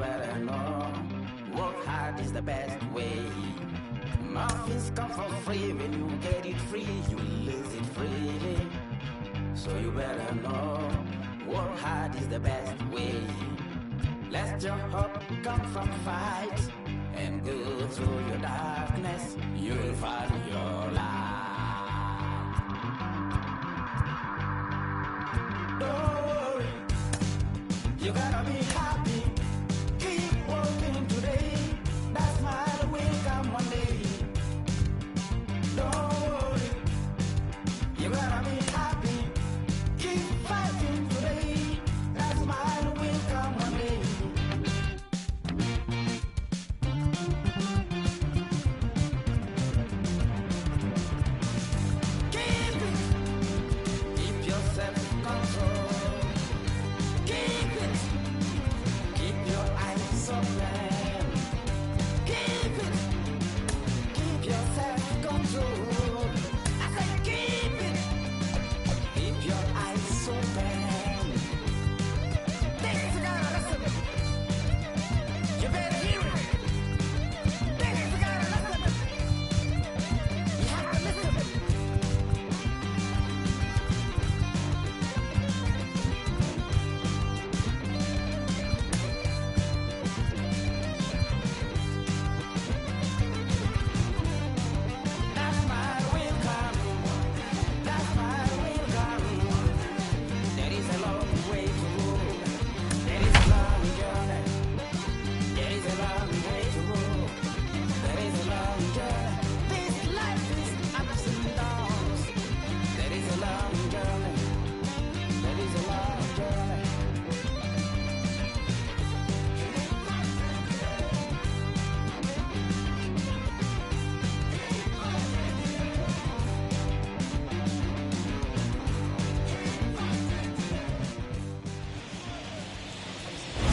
better know. Work hard is the best way. Muffins come for free. When you get it free, you lose it freely. So you better know. Work hard is the best way. Let your hope come from fight and go through your darkness. You'll find your light. Don't worry, you gotta be happy. Keep working today. That smile will come one day. Don't worry, you gotta be happy. Keep fighting today. That smile will come one day. Keep it. Keep your self-control. Keep it. Keep your eyes open. Keep it. Keep your self-control. I said keep it. Keep your eyes open. Ladies and gentlemen, listen. You better hear it. Ladies and gentlemen, listen. You have to listen. That smile will come. That smile will come. There is a long way to go. There is a long journey. There is a long way to go. There is a long journey. This life is ups and downs. There is a long journey. There is a long journey.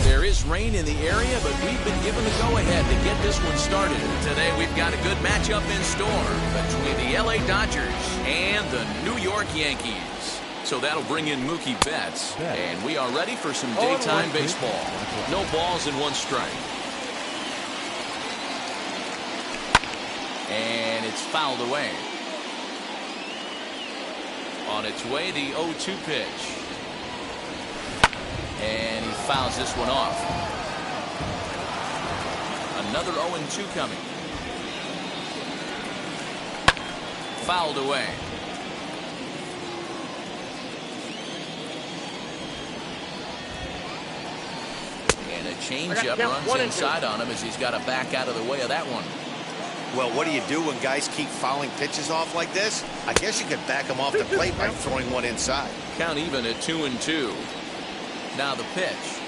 There is rain in the area, but we've been given the go-ahead to get this one started. Today we've got a good matchup in store between the LA Dodgers and the New York Yankees. So that'll bring in Mookie Betts, and we are ready for some daytime baseball. No balls and one strike. And it's fouled away. On its way, the 0-2 pitch. And he fouls this one off. Another 0-2 coming. Fouled away. And a changeup runs inside on him as he's got to back out of the way of that one. Well, what do you do when guys keep fouling pitches off like this? I guess you could back them off the plate by throwing one inside. Count even at 2-2. Now the pitch.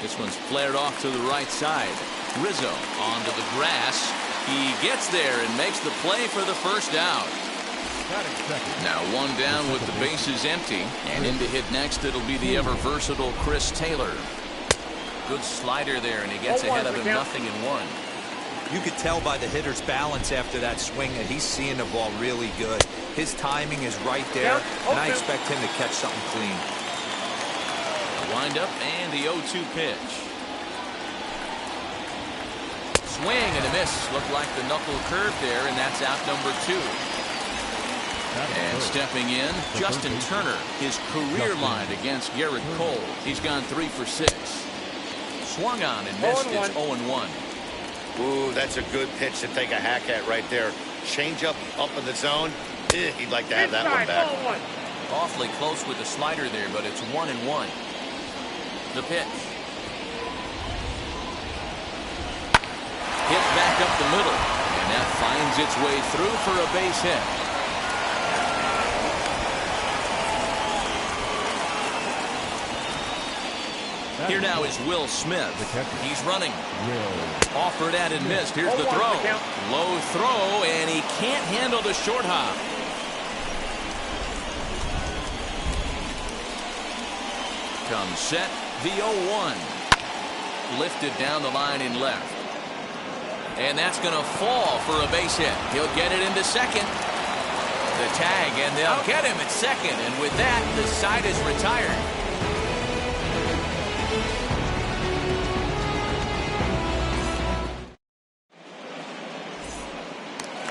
This one's flared off to the right side. Rizzo onto the grass. He gets there and makes the play for the first out. Now one down with the bases empty, and in to hit next it'll be the ever versatile Chris Taylor. Good slider there, and he gets ahead of him 0-1. You could tell by the hitter's balance after that swing that he's seeing the ball really good. His timing is right there, and I expect him to catch something clean. The windup and the 0-2 pitch. Swing and a miss. Looked like the knuckle curve there, and that's out number 2. And stepping in, Justin Turner, his career line against Garrett Cole. He's gone 3 for 6. Swung on and missed. It's 0-1. Ooh, that's a good pitch to take a hack at right there. Change up in the zone. He'd like to have that one back. Awfully close with the slider there, but it's 1-1. The pitch. Hit back up the middle, and that finds its way through for a base hit. Here now is Will Smith. He's running. Offered at and missed. Here's the throw. Low throw, and he can't handle the short hop. Comes set. The 0-1. Lifted down the line in left. And that's going to fall for a base hit. He'll get it into second. The tag, and they'll get him at second. And with that, the side is retired.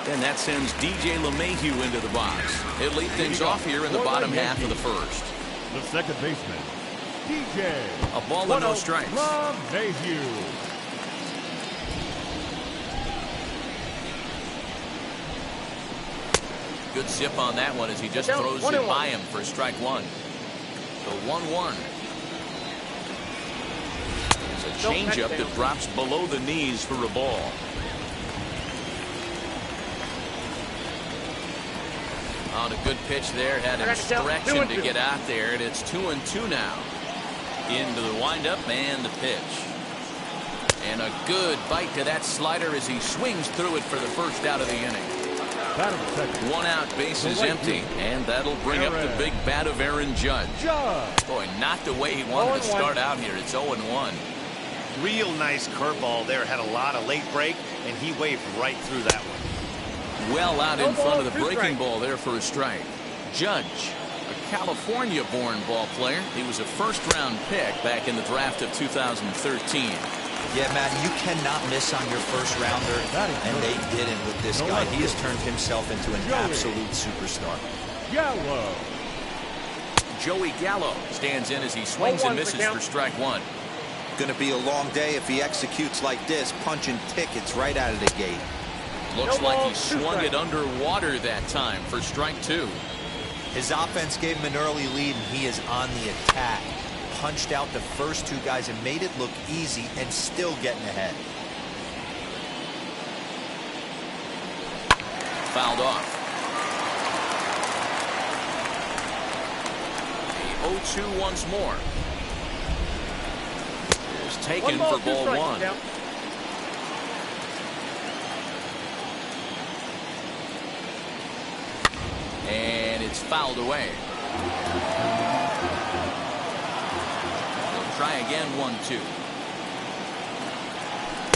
And that sends DJ LeMahieu into the box. He'll lead things off here in the bottom half of the first. The second baseman, DJ. A ball and no strikes. LeMahieu. Good zip on that one as he just throws it by him for strike one. The 1-1. It's a changeup that drops below the knees for a ball. On a good pitch there, had him stretching to get out there, and it's 2-2 now. Into the windup and the pitch. And a good bite to that slider as he swings through it for the first out of the inning. One out, bases empty, and that'll bring up the big bat of Aaron Judge. Boy, not the way he wanted to start out here. It's 0-1. Real nice curveball there. Had a lot of late break, and he waved right through that one. Well out in front of the breaking ball there for a strike. Judge, a California-born ball player. He was a first-round pick back in the draft of 2013. Yeah, Matt, you cannot miss on your first rounder, and they didn't with this guy. He has turned himself into an absolute superstar. Gallo. Joey Gallo stands in as he swings and misses for strike one. Going to be a long day if he executes like this, punching tickets right out of the gate. Looks like he swung it underwater that time for strike two. His offense gave him an early lead, and he is on the attack. Punched out the first two guys and made it look easy and still getting ahead. Fouled off. The 0-2 once more. Is taken for ball one. And it's fouled away. They'll try again, 1-2.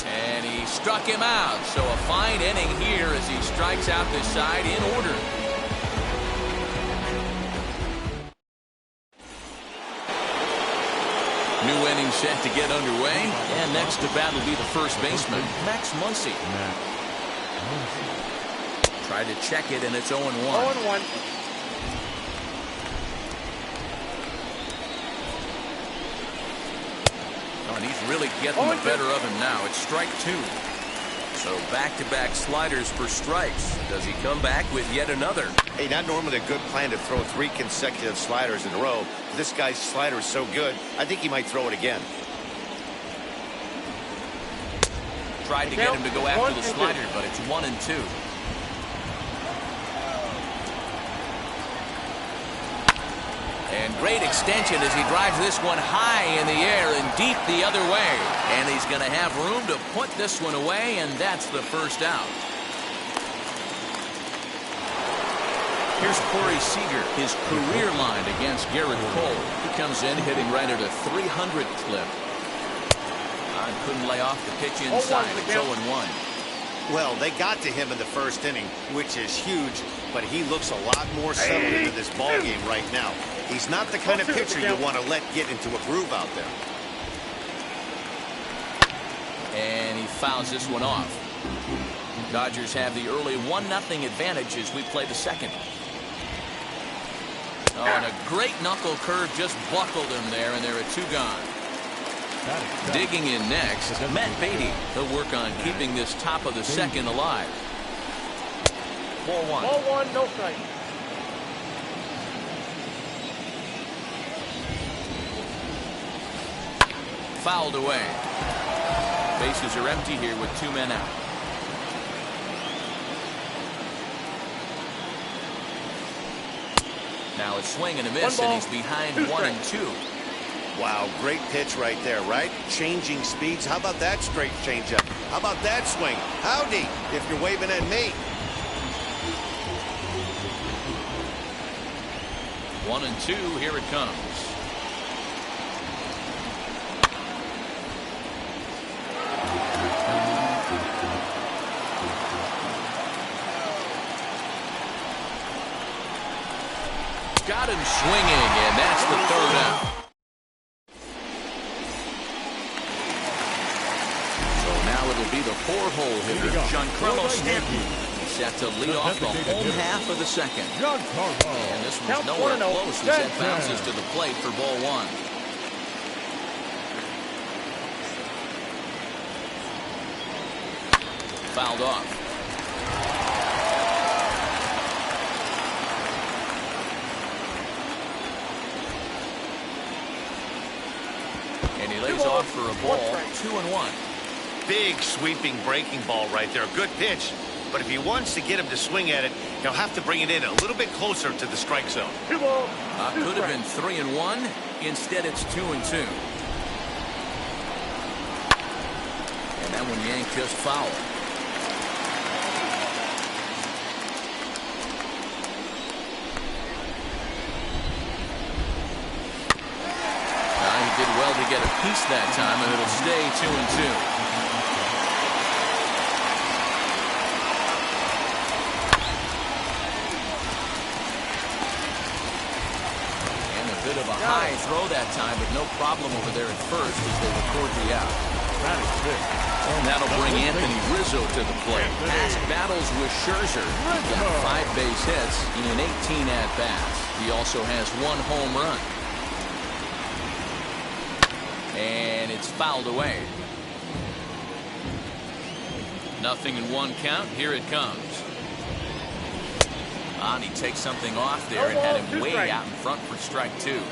And he struck him out. So a fine inning here as he strikes out this side in order. New inning set to get underway. And next to bat will be the first baseman, Max Muncy. Try to check it, and it's 0-1. 0-1. Oh, and he's really getting the better of him now. It's strike two. So back-to-back sliders for strikes. Does he come back with yet another? Hey, not normally a good plan to throw 3 consecutive sliders in a row. This guy's slider is so good, I think he might throw it again. Tried to get him to go after the slider, but it's 1-2. And great extension as he drives this one high in the air and deep the other way. And he's going to have room to put this one away, and that's the first out. Here's Corey Seager, his career line against Garrett Cole. He comes in hitting right at a 300 clip. Couldn't lay off the pitch inside. It's 0-1. Well, they got to him in the first inning, which is huge, but he looks a lot more settled into this ball game right now. He's not the kind of pitcher you want to let get into a groove out there. And he fouls this one off. Dodgers have the early 1-0 advantage as we play the second. Oh, and a great knuckle curve just buckled him there, and there are 2 gone. Digging in next, Matt Beatty. He'll work on keeping this top of the second alive. Ball one. Ball one, no strike. Fouled away. Bases are empty here with 2 men out. Now a swing and a miss, and he's behind 1-2. Wow, great pitch right there, right? Changing speeds. How about that straight changeup? How about that swing? Howdy, if you're waving at me. 1-2, here it comes. Got him swinging, and that's the third out. So now it'll be the 4-hole hitter, Giancarlo Stanton. set to lead off the home half of the second. And this one's Count nowhere 1-0. close as that bounces to the plate for ball one. Fouled off. And he lays off for a ball, 2-1. Big sweeping breaking ball right there. Good pitch. But if he wants to get him to swing at it, he'll have to bring it in a little bit closer to the strike zone. Could have been 3-1. Instead, it's 2-2. And that one yanked just foul. He did well to get a piece that time, and it'll stay 2-2. Bit of a high throw that time, but no problem over there at first as they record the out. And that'll bring Anthony Rizzo to the plate. Past battles with Scherzer. He's got 5 base hits in 18 at-bats. He also has 1 home run. And it's fouled away. 0-1 count. Here it comes. And he takes something off there and had him way out in front for strike 2.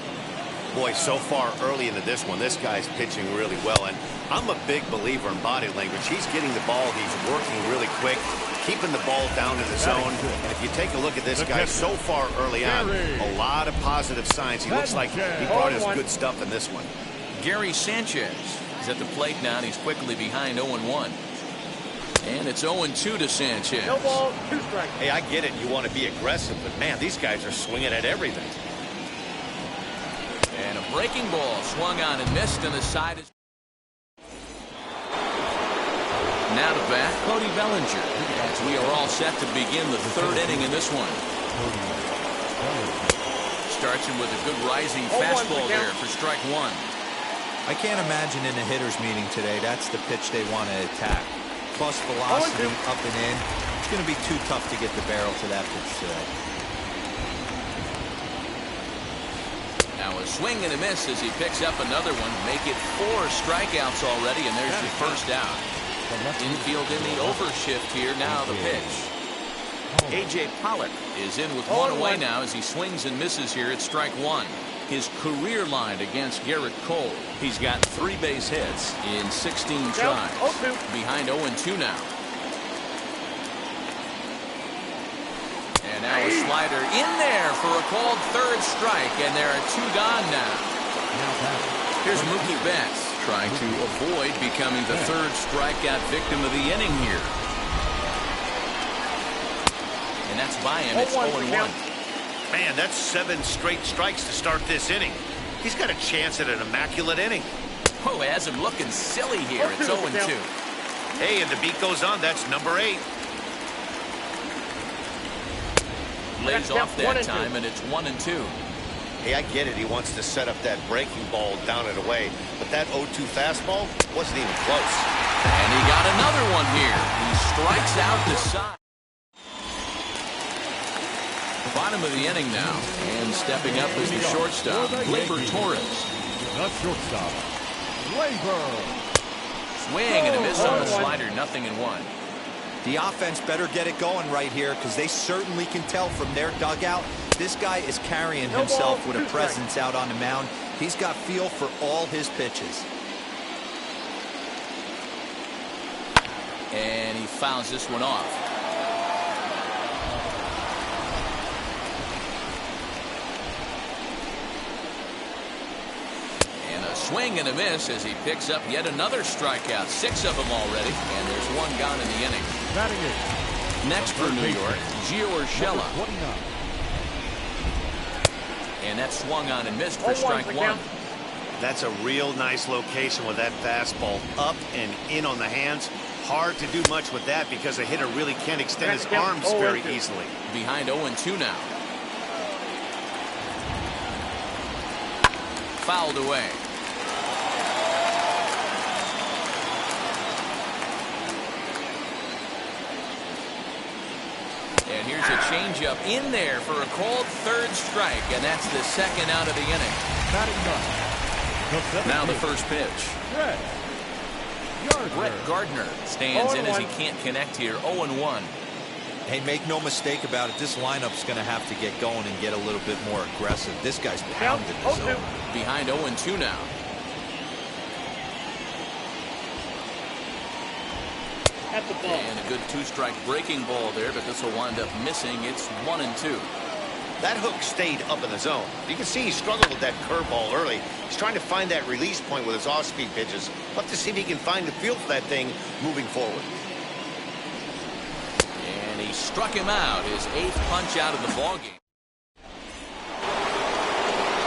Boy, so far early into this one, this guy's pitching really well. And I'm a big believer in body language. He's getting the ball. He's working really quick, keeping the ball down in the zone. And if you take a look at this guy so far early on, a lot of positive signs. He looks like he brought his good stuff in this one. Gary Sanchez is at the plate now, and he's quickly behind 0-1. And it's 0-2 to Sanchez. No ball, 2 strikes. Hey, I get it. You want to be aggressive, but man, these guys are swinging at everything. And a breaking ball swung on and missed, and the side is. Now to bat, Cody Bellinger. As we are all set to begin the 3rd inning in this one. Starts him with a good rising fastball there for strike 1. I can't imagine in a hitter's meeting today that's the pitch they want to attack. Plus velocity up and in. It's going to be too tough to get the barrel to that pitch today. Now a swing and a miss as he picks up another one. Make it 4 strikeouts already, and there's your first out. Infield in the overshift here. Now the pitch. A.J. Pollock is in with 1 away now as he swings and misses here at strike 1. His career line against Garrett Cole. He's got 3 base hits in 16 tries. Behind 0-2 now. And now a slider in there for a called 3rd strike, and there are 2 gone now. Here's Mookie Betts trying to avoid becoming the 3rd strikeout victim of the inning here. And that's by him. It's 0-1. Man, that's 7 straight strikes to start this inning. He's got a chance at an immaculate inning. Oh, has him looking silly here. It's 0-2. Hey, and the beat goes on. That's number 8. Lays off that time, and it's 1-2. Hey, I get it. He wants to set up that breaking ball down and away. But that 0-2 fastball wasn't even close. And he got another one here. He strikes out the side. Bottom of the inning now, and stepping up is the shortstop, Gleyber Torres. The shortstop, Gleyber. Swing and a miss on the slider, 0-1. The offense better get it going right here because they certainly can tell from their dugout this guy is carrying himself with a presence out on the mound. He's got feel for all his pitches. And he fouls this one off. Swing and a miss as he picks up yet another strikeout. 6 of them already, and there's 1 gone in the inning. Next for New York, Gio Urshela. And that swung on and missed for strike 1. That's a real nice location with that fastball up and in on the hands. Hard to do much with that because a hitter really can't extend his arms very easily. Behind 0-2 now. Fouled away. Here's a changeup in there for a called third strike, and that's the second out of the inning. Now the first pitch. Brett Gardner stands in as he can't connect here. 0-1. Hey, make no mistake about it. This lineup's going to have to get going and get a little bit more aggressive. This guy's pounding the zone. Behind 0-2 now. At the ball. And a good two-strike breaking ball there, but this will wind up missing. It's 1-2. That hook stayed up in the zone. You can see he struggled with that curveball early. He's trying to find that release point with his off-speed pitches. We'll have to see if he can find the feel for that thing moving forward. And he struck him out, his 8th punch out of the ballgame.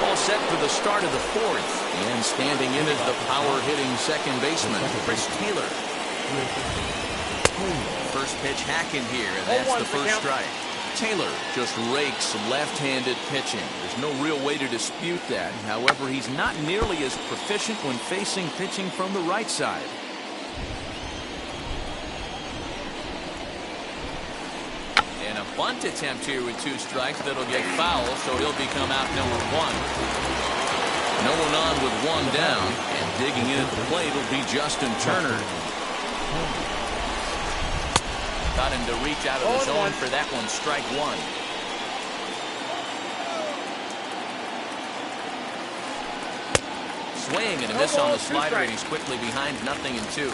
All set for the start of the 4th. And standing in is the power-hitting second baseman, Chris Taylor. First pitch hacking here, and that's the first strike. Taylor just rakes left-handed pitching. There's no real way to dispute that. However, he's not nearly as proficient when facing pitching from the right side. And a bunt attempt here with 2 strikes that'll get foul, so he'll become out number 1. No one on with 1 down, and digging in at the plate will be Justin Turner. Got him to reach out of the zone for that one. Strike 1. Swing and a miss on the slider, and he's quickly behind 0-2.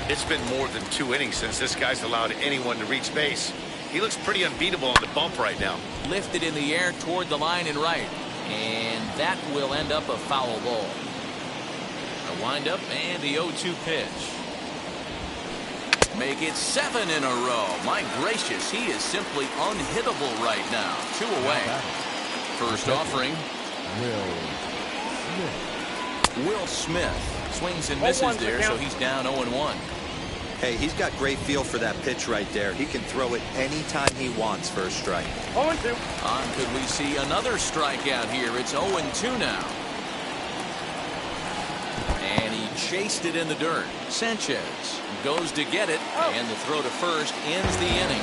It's been more than 2 innings since this guy's allowed anyone to reach base. He looks pretty unbeatable on the bump right now. Lifted in the air toward the line and right. And that will end up a foul ball. A windup and the 0-2 pitch. Make it 7 in a row. My gracious, he is simply unhittable right now. 2 away. First offering. Will Smith swings and misses there, so he's down 0-1. Hey, he's got great feel for that pitch right there. He can throw it anytime he wants. First strike. 0-2. Could we see another strikeout here? It's 0-2 now. And he chased it in the dirt. Sanchez goes to get it, and the throw to first ends the inning.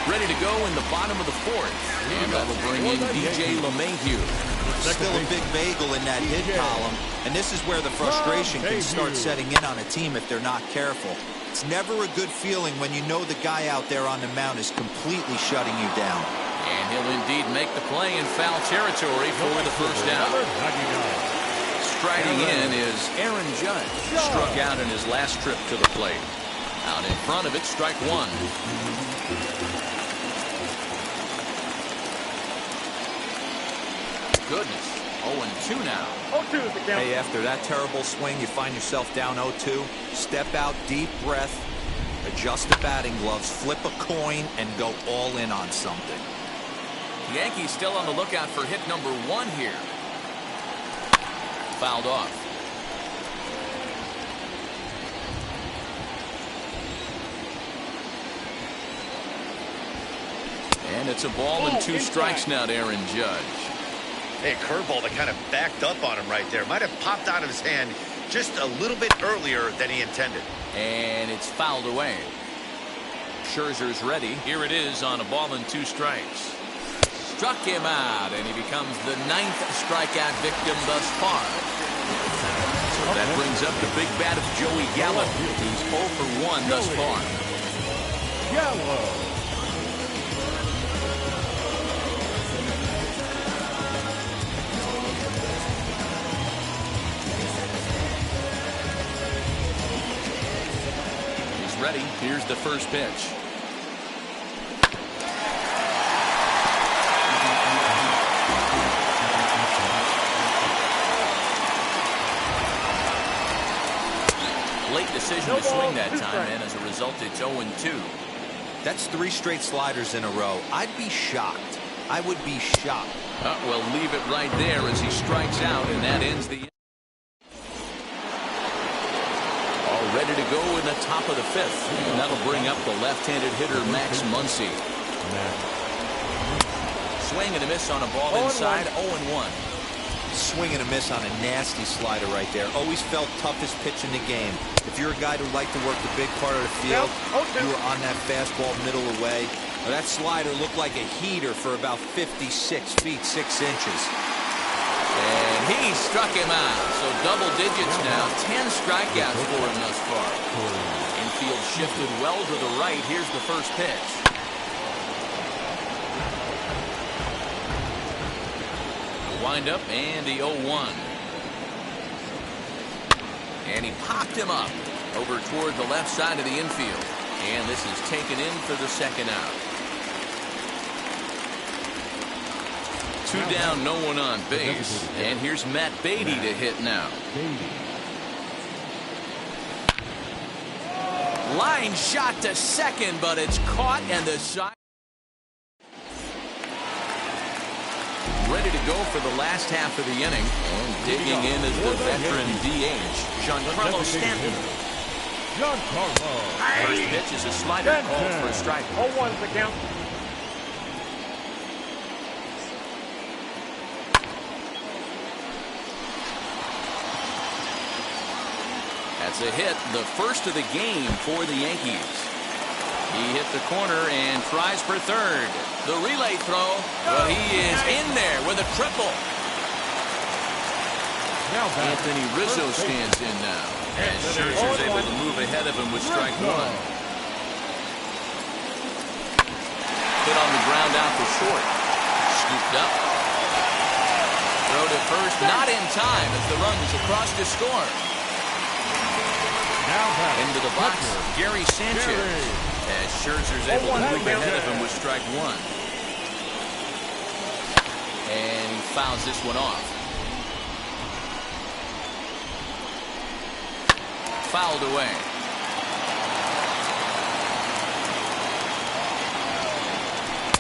Ready to go in the bottom of the 4th, and that'll bring in DJ LeMahieu. Still a big bagel in that hit column, and this is where the frustration can start setting in on a team if they're not careful. It's never a good feeling when you know the guy out there on the mound is completely shutting you down. And he'll indeed make the play in foul territory for the first down. Striding in is Aaron Judge. Struck out in his last trip to the plate. Out in front of it, strike 1. Goodness, 0-2 now. 0-2 is the count. Hey, after that terrible swing, you find yourself down 0-2. Step out, deep breath, adjust the batting gloves, flip a coin, and go all in on something. Yankees still on the lookout for hit number 1 here. Fouled off. And it's a ball and 2 strikes now to Aaron Judge. Hey, a curveball that kind of backed up on him right there. Might have popped out of his hand just a little bit earlier than he intended. And it's fouled away. Scherzer's ready. Here it is on a ball and 2 strikes. Struck him out, and he becomes the 9th strikeout victim thus far. So that brings up the big bat of Joey Gallo, who's 0 for 1 thus far. Gallo. He's ready. Here's the first pitch. Late decision to swing that time, and as a result, it's 0-2. That's 3 straight sliders in a row. I'd be shocked. I would be shocked. We'll leave it right there as he strikes out, and that ends the inning. All ready to go in the top of the 5th, and that'll bring up the left-handed hitter Max Muncy. Swing and a miss on a ball inside, 0-1. Swing and a miss on a nasty slider right there. Always felt toughest pitch in the game. If you're a guy who liked to work the big part of the field, you were on that fastball middle away. Now, that slider looked like a heater for about 56 feet, 6 inches. And he struck him out. So double digits now. 10 strikeouts for him thus far. Infield shifted well to the right. Here's the first pitch. Wind up and the 0-1. And he popped him up over toward the left side of the infield. And this is taken in for the second out. 2 down, no one on base. And here's Matt Beatty to hit now. Line shot to second, but it's caught, and the side. Ready to go for the last half of the inning. And digging in is the veteran DH, Giancarlo Stanton. First pitch is a slider called for a strike. 0-1's the count. That's a hit, the first of the game for the Yankees. He hit the corner and tries for third. The relay throw, but he is in there with a triple. Anthony Rizzo stands in now, and Scherzer's able to move ahead of him with strike 1. Hit on the ground out for short. Scooped up. Throw to first, not in time as the run is across to score. Into the box, Gary Sanchez. As Scherzer's able to move ahead of him with strike 1. And he fouls this one off. Fouled away.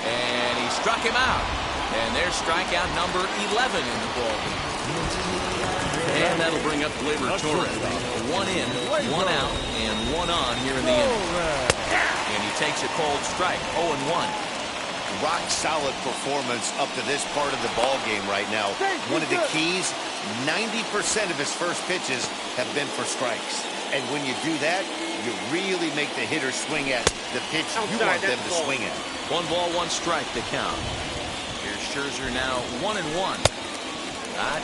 And he struck him out. And there's strikeout number 11 in the ballgame. And that'll bring up Gleyber Torres. 1 in, 1 out, and 1 on here in the inning. And he takes a cold strike, 0-1. Rock solid performance up to this part of the ball game right now. One of the keys, 90% of his first pitches have been for strikes. And when you do that, you really make the hitter swing at the pitch you want them to swing at. 1 ball, 1 strike to count. Here's Scherzer now 1-1.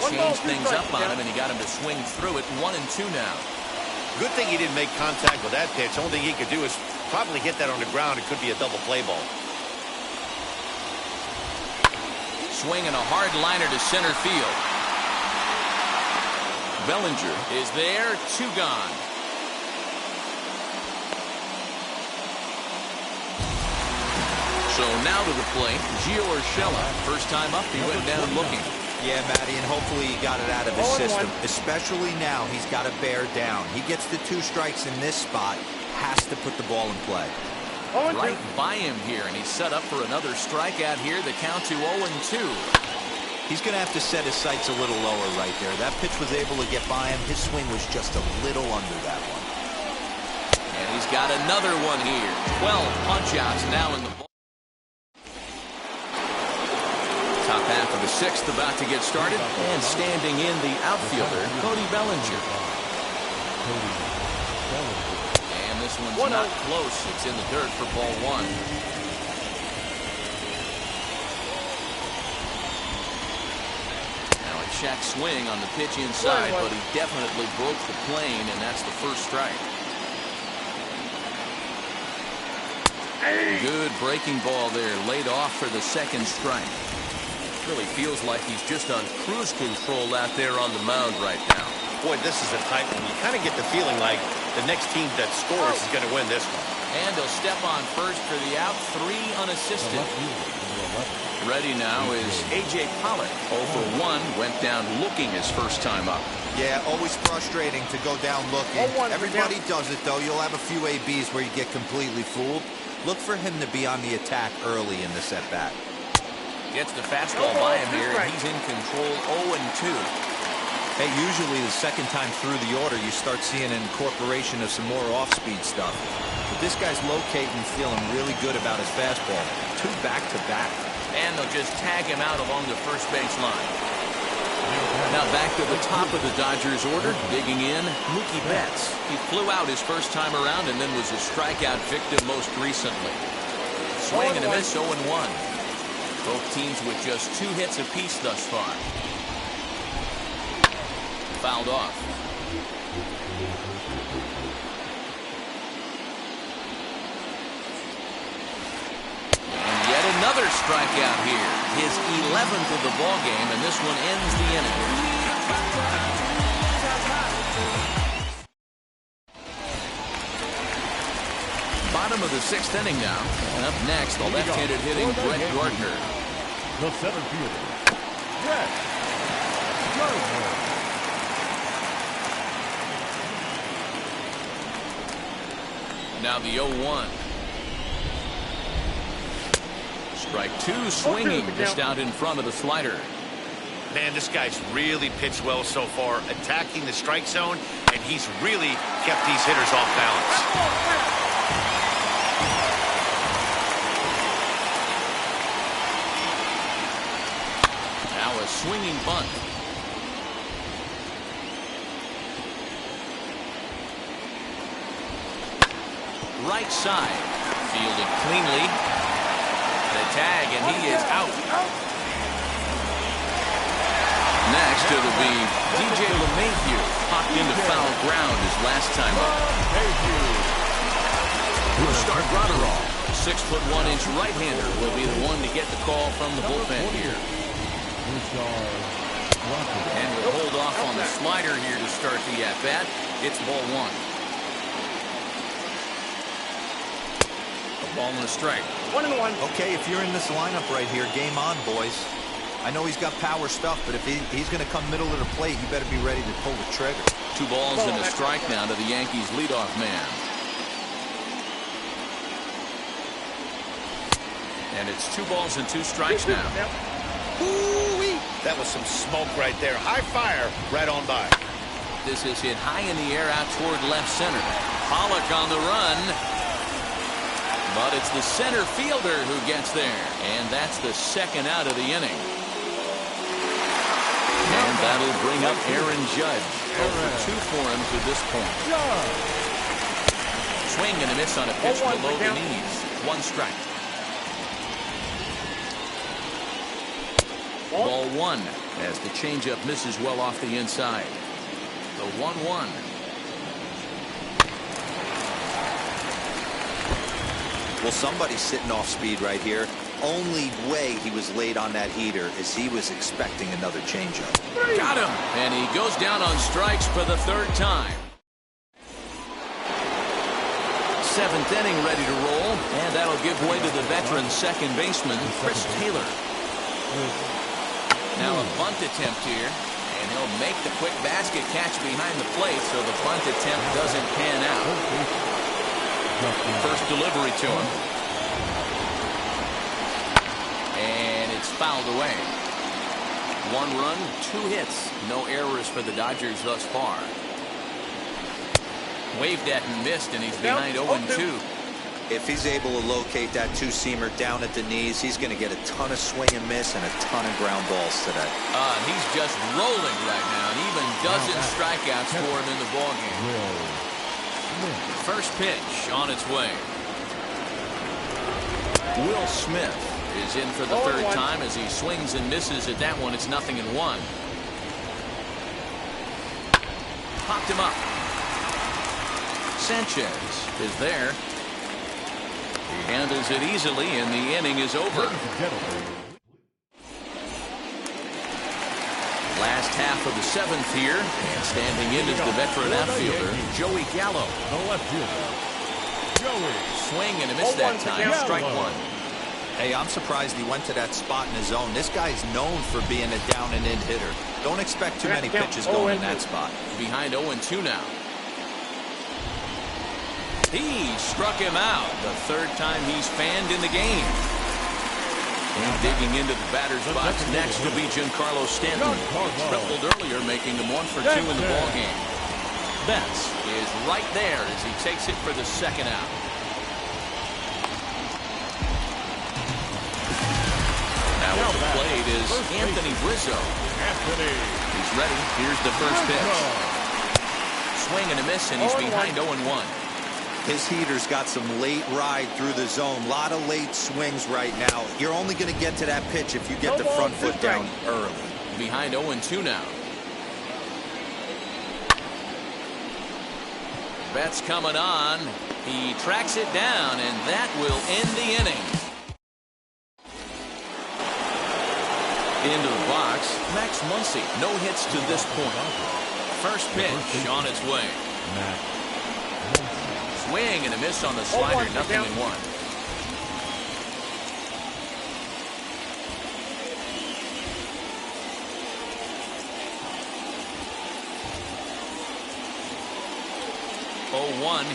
Changed things up on him, and he got him to swing through it. 1-2 now. Good thing he didn't make contact with that pitch. Only thing he could do is probably hit that on the ground. It could be a double play ball. Swinging a hard liner to center field. Bellinger is there, 2 gone. So now to the plate, Gio Urshela. First time up, he went down looking. Yeah, Matty, and hopefully he got it out of his system. Especially now, he's got to bear down. He gets the 2 strikes in this spot, has to put the ball in play. Right by him here, and he's set up for another strikeout here. The count to 0-2. He's going to have to set his sights a little lower right there. That pitch was able to get by him. His swing was just a little under that one. And he's got another one here. 12 punch-outs now in the ball. Top half of the 6th about to get started, and standing in the outfielder, Cody Bellinger. And this one's not close. It's in the dirt for ball 1. Now a check swing on the pitch inside, but he definitely broke the plane, and that's the first strike. Good breaking ball there, laid off for the second strike. Really feels like he's just on cruise control out there on the mound right now. Boy, this is a tight one. You kind of get the feeling like the next team that scores is going to win this one. And he'll step on first for the out, 3 unassisted. Ready now is A.J. Pollock. 0 for 1, went down looking his first time up. Yeah, always frustrating to go down looking. Everybody does it, though. You'll have a few ABs where you get completely fooled. Look for him to be on the attack early in the at-bat. Gets the fastball by him here, and he's in control, 0-2. Hey, usually the second time through the order, you start seeing an incorporation of some more off-speed stuff. But this guy's locating, feeling really good about his fastball. 2 back-to-back. And they'll just tag him out along the first base line. Now back to the top of the Dodgers order, digging in, Mookie Betts. He flew out his first time around and then was a strikeout victim most recently. Swing and a miss, 0-1. Both teams with just 2 hits apiece thus far. Fouled off. And yet another strikeout here. His 11th of the ball game, and this one ends the inning. Bottom of the 6th inning now. And up next, the left-handed hitting Brett Gardner. The center fielder, Brett Gardner. Now the 0-1. Strike 2, swinging just out in front of the slider. Man, this guy's really pitched well so far, attacking the strike zone, and he's really kept these hitters off balance. Now a swinging bunt. Right side, fielded cleanly. The tag, and he is out. Next, it'll be DJ LeMahieu, popped into foul ground his last time up. We'll start Graterol. 6'1" right-hander will be the one to get the call from the bullpen here. And we'll hold off on the slider here to start the at-bat. It's ball 1. Ball and a strike. 1-1. Okay, if you're in this lineup right here, game on, boys. I know he's got power stuff, but if he's going to come middle of the plate, you better be ready to pull the trigger. 2 balls and a strike now to the Yankees leadoff man. And it's 2 balls and 2 strikes now. Ooh-wee. That was some smoke right there. High fire right on by. This is hit high in the air out toward left center. Pollock on the run. But it's the center fielder who gets there. And that's the 2nd out of the inning. And that'll bring up Aaron Judge. Over 2 for him to this point. Swing and a miss on a pitch below the knees. 1 strike. Ball 1 as the changeup misses well off the inside. The 1-1. Well, somebody's sitting off speed right here. Only way he was late on that heater is he was expecting another changeup. Got him, and he goes down on strikes for the 3rd time. 7th inning ready to roll, and that'll give way to the veteran second baseman, Chris Taylor. Now a bunt attempt here, and he'll make the quick basket catch behind the plate, so the bunt attempt doesn't pan out. First delivery to him. And it's fouled away. 1 run, 2 hits. No errors for the Dodgers thus far. Waved at and missed, and he's behind 0-2. If he's able to locate that 2-seamer down at the knees, he's going to get a ton of swing and miss and a ton of ground balls today. He's just rolling right now, and even dozen strikeouts for him in the ballgame. First pitch on its way. Will Smith is in for the 3rd time as he swings and misses at that one. It's 0-1. Popped him up. Sanchez is there. He handles it easily, and the inning is over. Last half of the 7th here, and standing in is the veteran outfielder, Joey Gallo. The left fielder, Joey. Swing and a miss that time. Strike 1. Hey, I'm surprised he went to that spot in his zone. This guy's known for being a down-and-in hitter. Don't expect too many pitches going in that spot. Behind 0-2 now. He struck him out. The 3rd time he's fanned in the game. And digging into the batter's box next will be Giancarlo Stanton. Tripled earlier, making them 1 for 2 in the ballgame. Betts is right there as he takes it for the 2nd out. Now Now at the plate is Anthony Rizzo. He's ready. Here's the first pitch. Swing and a miss, and he's behind 0-1. His heater's got some late ride through the zone. A lot of late swings right now. You're only going to get to that pitch if you get the front foot down early. Behind 0-2 now. Betts coming on. He tracks it down, and that will end the inning. Into the box, Max Muncy. No hits to this point. First pitch on its way. Swing and a miss on the slider. 0-1.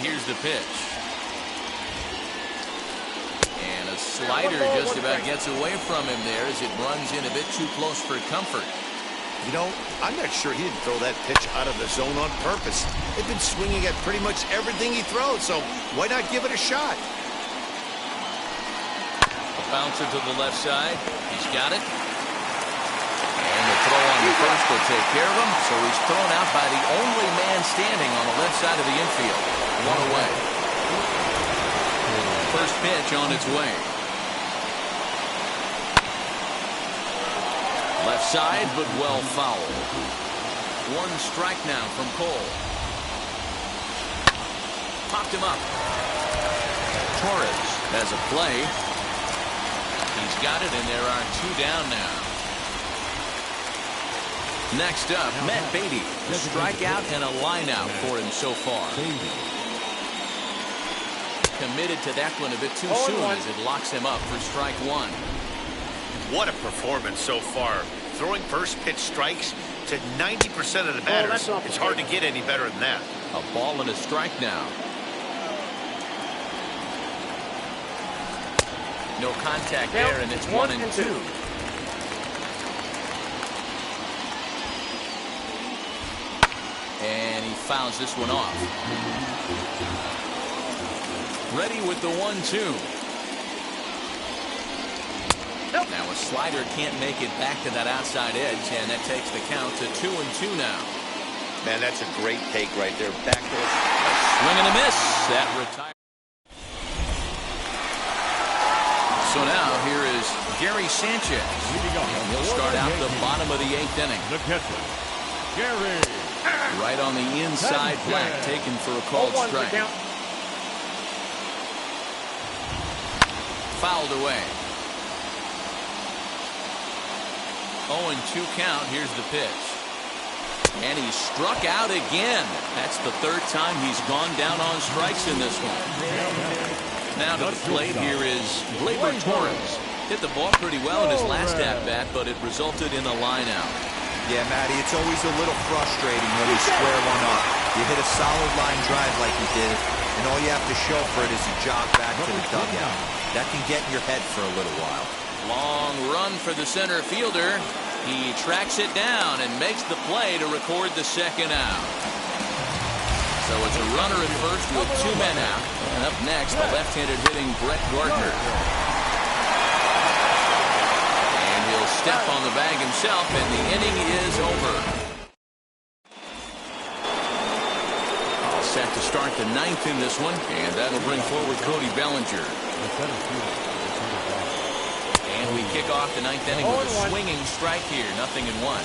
Here's the pitch. And a slider just about gets away from him there as it runs in a bit too close for comfort. You know, I'm not sure he didn't throw that pitch out of the zone on purpose. They've been swinging at pretty much everything he throws, so why not give it a shot? A bouncer to the left side. He's got it. And the throw on the first will take care of him, so he's thrown out by the only man standing on the left side of the infield. 1 away. First pitch on its way. Left side, but well fouled. 1 strike now from Cole. Popped him up. Torres has a play. He's got it, and there are 2 down now. Next up, Matt Beatty. A strikeout and a lineout for him so far. Committed to that one a bit too soon as it locks him up for strike 1. What a performance so far. Throwing first pitch strikes to 90% of the batters. It's hard to get any better than that. A ball and a strike now. No contact there, and it's 1-2. And he fouls this one off. Ready with the 1-2. Now a slider can't make it back to that outside edge, and that takes the count to 2-2 now. Man, that's a great take right there. Back to us. Swing and a miss. That retires. So now here is Gary Sanchez. And he'll start out the bottom of the 8th inning. The catcher, Gary. Right on the inside black, taken for a called strike. Fouled away. 0-2 count. Here's the pitch. And he struck out again. That's the 3rd time he's gone down on strikes in this one. Now to the plate, here is Gleyber Torres. Hit the ball pretty well in his last at-bat, but it resulted in a line-out. Yeah, Matty, it's always a little frustrating when you square one up. You hit a solid line drive like you did, and all you have to show for it is a jog back to the dugout. That can get in your head for a little while. Long run for the center fielder. He tracks it down and makes the play to record the 2nd out. So it's a runner at first with 2 men out. And up next, the left-handed hitting Brett Gardner. And he'll step on the bag himself, and the inning is over. All set to start the 9th in this one, and that'll bring forward Cody Bellinger. And we kick off the 9th inning with a swinging strike here, 0-1.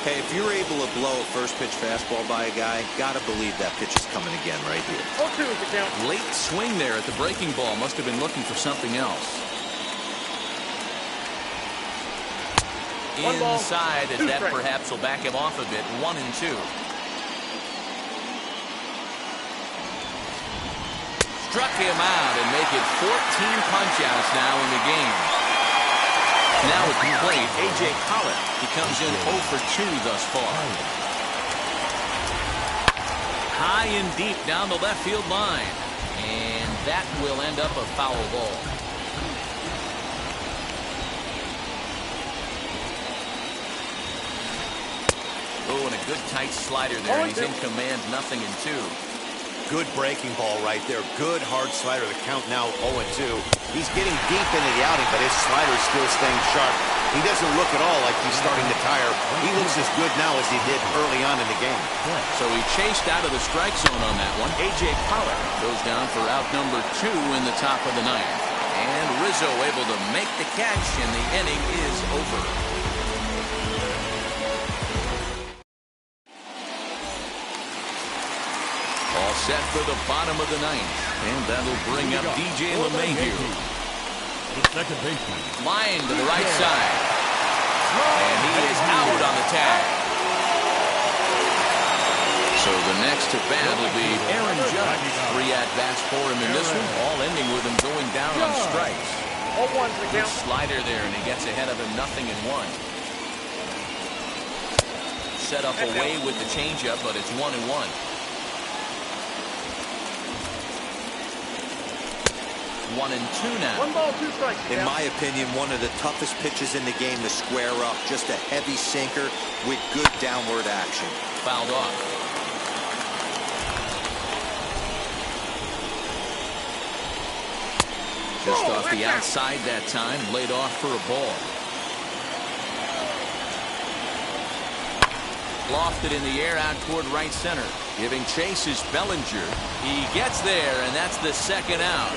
Hey, if you're able to blow a first pitch fastball by a guy, gotta believe that pitch is coming again right here. 0-2 is the count. Late swing there at the breaking ball. Must have been looking for something else. Inside, as that perhaps will back him off a bit. 1-2. Struck him out and make it 14 punch-outs now in the game. Now at the plate, A.J. Collett. He comes in 0 for 2 thus far. High and deep down the left field line. And that will end up a foul ball. Oh, and a good tight slider there. He's in command, 0-2. good breaking ball right there. Good hard slider. The count now 0-2. He's getting deep into the outing, but his slider's still staying sharp. He doesn't look at all like he's starting to tire. He looks as good now as he did early on in the game. So he chased out of the strike zone on that one. A.J. Pollock goes down for out number 2 in the top of the ninth. And Rizzo able to make the catch, and the inning is over. All set for the bottom of the ninth. And that'll bring up DJ LeMahieu. The second baseman. Line to the right side. And he is out on the tag. So the next to bat will be Aaron Judge. 3 at-bats for him in this one, all ending with him going down on strikes. 0-1's the Good count. slider there, and he gets ahead of him 0-1. Set up away with the changeup, but it's 1-1. 1-2 now. 1 ball, 2 strikes. In my opinion, one of the toughest pitches in the game to square up. Just a heavy sinker with good downward action. Fouled off. Just off the outside that time, laid off for a ball. Lofted in the air out toward right center. Giving chase is Bellinger. He gets there, and that's the second out.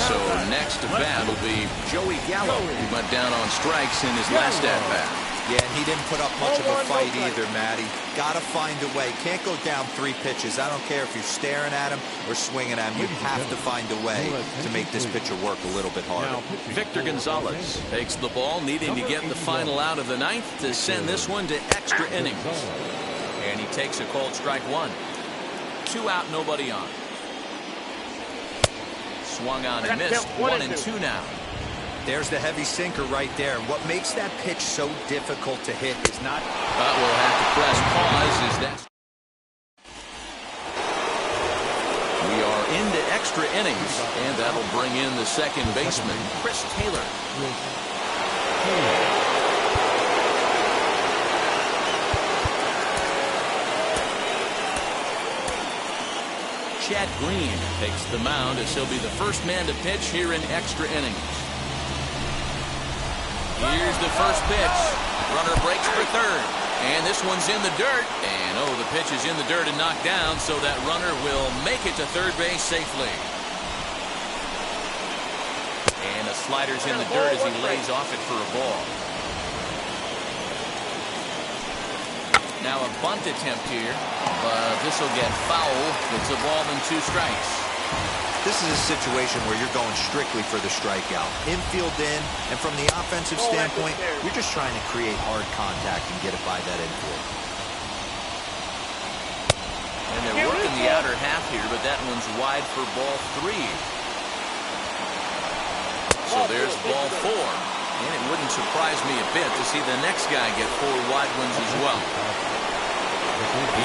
So next to bat will be Joey Gallo. He went down on strikes in his last at-bat. Yeah, and he didn't put up much of a fight either, Matty. Got to find a way. Can't go down 3 pitches. I don't care if you're staring at him or swinging at him. You have to find a way to make this pitcher work a little bit harder. Victor Gonzalez takes the ball, needing to get the final out of the ninth to send this one to extra innings. And he takes a called strike 1. 2 out, nobody on. Swung on and missed. 1-2 now. There's the heavy sinker right there. What makes that pitch so difficult to hit is not... But we'll have to press pause as that's... We are into extra innings, and that'll bring in the second baseman, Chris Taylor. Chad Green takes the mound as he'll be the first man to pitch here in extra innings. Here's the first pitch. Runner breaks for third. And this one's in the dirt. And, oh, the pitch is in the dirt and knocked down, so that runner will make it to third base safely. And the slider's in the dirt as he lays off it for a ball. Now a bunt attempt here, but this will get foul. It's a ball and 2 strikes. This is a situation where you're going strictly for the strikeout. Infield in, and from the offensive standpoint, you're just trying to create hard contact and get it by that infield. And they're working the outer half here, but that one's wide for ball 3. So there's ball 4. And it wouldn't surprise me a bit to see the next guy get 4 wide ones as well.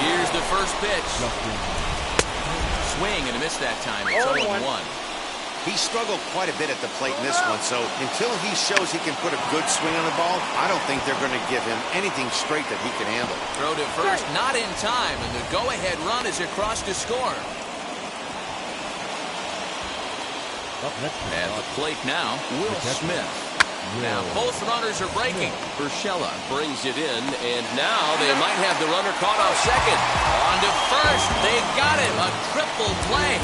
Here's the first pitch. Swing and a miss that time. It's 0-1. He struggled quite a bit at the plate in this one, so until he shows he can put a good swing on the ball, I don't think they're going to give him anything straight that he can handle. Throw to first, not in time, and the go-ahead run is across to score. At the plate now, Will Smith. Now both runners are breaking. Urshela brings it in, and now they might have the runner caught off second. On to first. They got him. A triple play.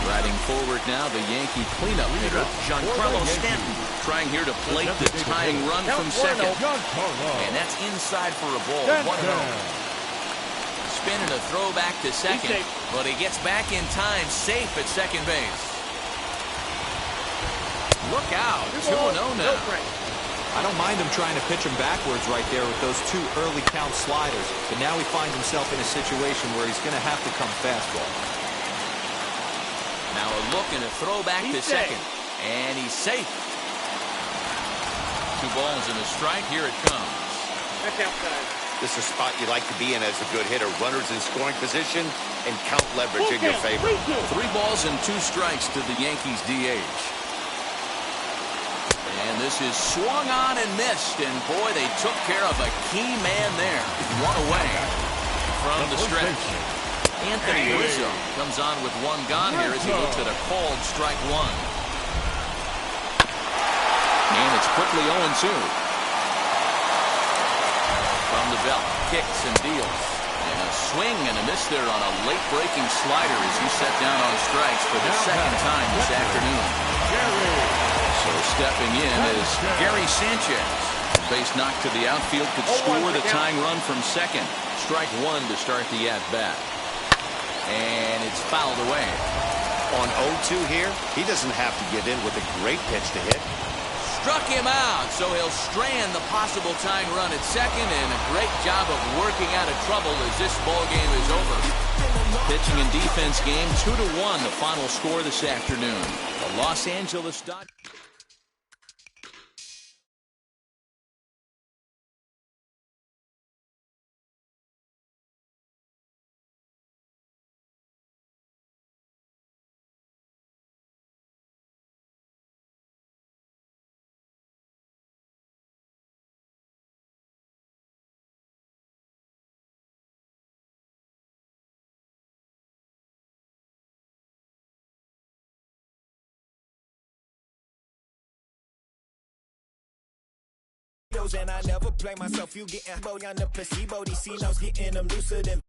Striding forward now, the Yankee cleanup hitter, Giancarlo Stanton, trying here to plate the tying run from second. And that's inside for a ball, 1-0. Spin and a throw back to second, but he gets back in time, safe at second base. Look out, 2-0 now. I don't mind him trying to pitch him backwards right there with those 2 early count sliders, but now he finds himself in a situation where he's going to have to come fastball. Now a look and a throw back to second. And he's safe. 2 balls and a strike. Here it comes. That's outside. This is a spot you like to be in as a good hitter. Runners in scoring position and count leverage in your favor. 3 balls and 2 strikes to the Yankees DH. And this is swung on and missed. And boy, they took care of a key man there. 1 away from the stretch. Anthony Rizzo comes on with 1 gone here as he looks at a called strike 1. And it's quickly 0-2. From the belt, kicks and deals. And a swing and a miss there on a late breaking slider as he set down on strikes for the 2nd time this afternoon. So stepping in is Gary Sanchez. Base knock to the outfield could score the tying run from second. Strike 1 to start the at-bat. And it's fouled away. On 0-2 here, he doesn't have to give in with a great pitch to hit. Struck him out, so he'll strand the possible tying run at second, and a great job of working out of trouble as this ball game is over. Pitching and defense game 2-1, the final score this afternoon. The Los Angeles Dodgers. And I never play myself. You getting bold on the placebo. These C-notes getting them looser than